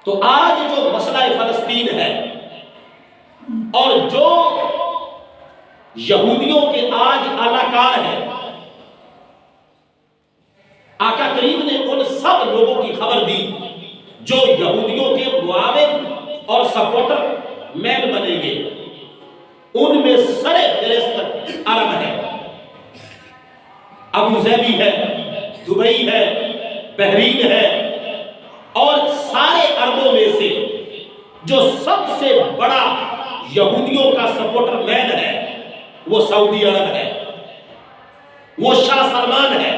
تو آج جو مسئلہ فلسطین ہے اور جو یہودیوں کے آج اعلی کار ہے، آقا کریم نے ان سب لوگوں کی خبر دی جو یہودیوں کے معاون اور سپورٹر مین بنیں گے، ان میں سر فہرست عرب ہے، ابو ظبی ہے، دبئی ہے، بحرین ہے، اور سارے عربوں میں سے جو سب سے بڑا یہودیوں کا سپورٹر مین ہے وہ سعودی عرب ہے، وہ شاہ سلمان ہے،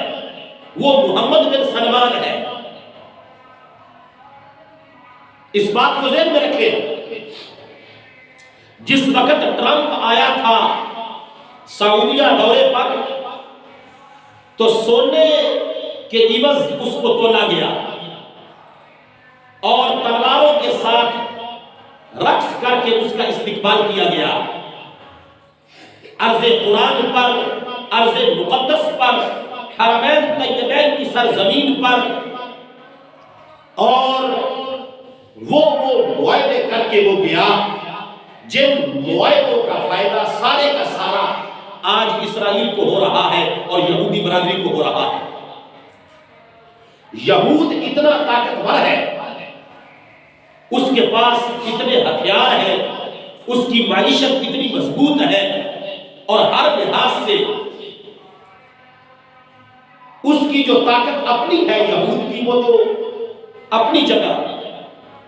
وہ محمد بن سلمان ہے۔ اس بات کو ذہن میں رکھیں، جس وقت ٹرمپ آیا تھا سعودیہ دورے پر تو سونے کے عوض اس کو تولا گیا اور تلواروں کے ساتھ رقص کر کے اس کا استقبال کیا گیا، ارض قرآن پر، ارض مقدس پر، حرمین طیبین کی سرزمین پر، اور وہ معاہدے کر کے وہ گیا جن معاہدوں کا فائدہ سارے کا سارا آج اسرائیل کو ہو رہا ہے اور یہودی برادری کو ہو رہا ہے۔ یہود اتنا طاقتور ہے، اس کے پاس اتنے ہتھیار ہیں، اس کی معیشت اتنی مضبوط ہے اور ہر لحاظ سے اس کی جو طاقت اپنی ہے یہود کی وہ تو اپنی جگہ،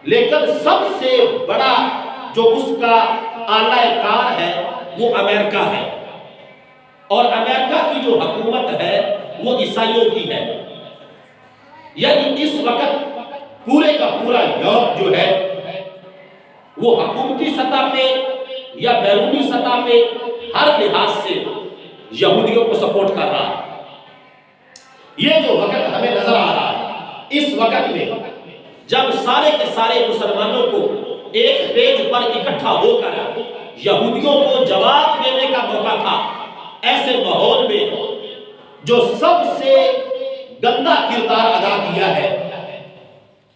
لیکن سب سے بڑا جو اس کا اعلی کار ہے وہ امریکہ ہے، اور امریکہ کی جو حکومت ہے وہ عیسائیوں کی ہے۔ یعنی اس وقت پورے کا پورا یورپ جو ہے وہ حکومتی سطح پہ یا بیرونی سطح پہ ہر لحاظ سے یہودیوں کو سپورٹ کر رہا ہے۔ یہ جو وقت ہمیں نظر آ رہا ہے، اس وقت میں جب سارے کے سارے مسلمانوں کو ایک پیج پر اکٹھا ہو کر یہودیوں کو جواب دینے کا موقع تھا، ایسے ماحول میں جو سب سے گندا کردار ادا کیا ہے،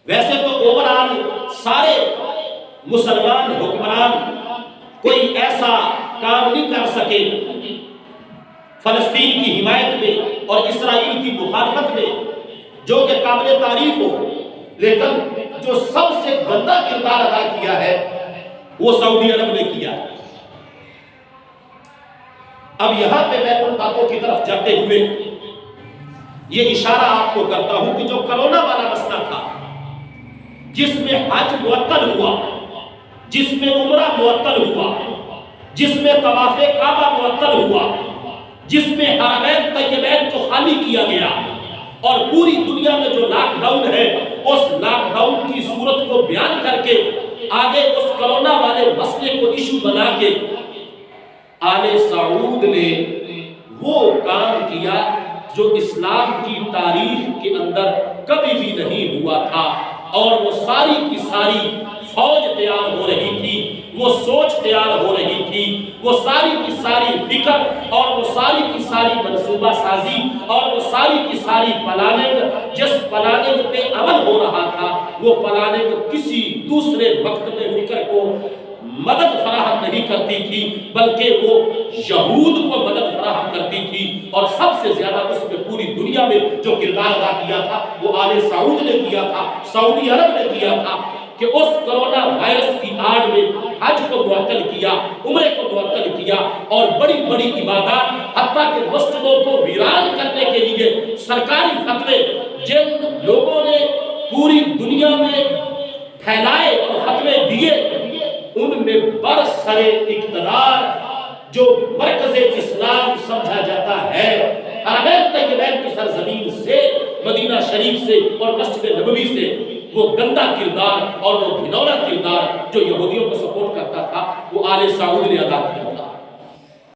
ویسے تو اوورآل سارے مسلمان حکمران کوئی ایسا کام نہیں کر سکے فلسطین کی حمایت میں اور اسرائیل کی مخالفت میں جو کہ قابل تعریف ہو، لیکن جو سب سے گندا کردار ادا کیا ہے وہ سعودی عرب نے کیا۔ اب یہاں پہ میں ان باتوں کی طرف جاتے ہوئے یہ اشارہ آپ کو کرتا ہوں کہ جو کرونا والا مسئلہ تھا، جس میں حج معطل ہوا، جس میں عمرہ معطل ہوا، جس میں طواف کعبہ معطل ہوا، جس میں حرمین طیبین کو خالی کیا گیا، اور پوری دنیا میں جو لاک ڈاؤن ہے اس لاک ڈاؤن کی صورت کو بیان کر کے آگے اس کرونا والے مسئلے کو ایشو بنا کے آل سعود نے وہ کام کیا جو اسلام کی تاریخ کے اندر کبھی بھی نہیں ہوا تھا، اور وہ ساری کی ساری فوج تیار ہو رہی تھی، وہ سوچ تیار ہو رہی تھی، وہ ساری کی ساری فکر اور وہ ساری کی ساری منصوبہ سازی اور وہ ساری کی ساری پلاننگ، جس پلاننگ پہ عمل ہو رہا تھا وہ پلاننگ کسی دوسرے وقت میں فکر کو مدد فراہم نہیں کرتی تھی، بلکہ وہ یہود کو مدد فراہم کرتی تھی، اور سب سے زیادہ اس میں پوری دنیا میں جو کردار ادا کیا تھا وہ آل سعود نے کیا تھا، سعودی عرب نے کیا تھا، کہ اس کرونا وائرس کی آڑ میں حج کو معطل کیا، عمرے کو معطل کیا، اور بڑی بڑی عبادات حتیٰ کہ مسجدوں کو ویران کرنے کے لیے سرکاری فتوے جن لوگوں نے پوری دنیا میں پھیلائے اور فتوے دیے، ان میں برسر اقتدار جو مرکز اسلام سمجھا جاتا ہے، حرمین طیبین کی سرزمین سے، مدینہ شریف سے اور مسجد نبوی سے، وہ گندا کردار اور وہ گھنونا کردار جو یہودیوں کو سپورٹ کرتا تھا وہ آل سعود نے ادا کیا۔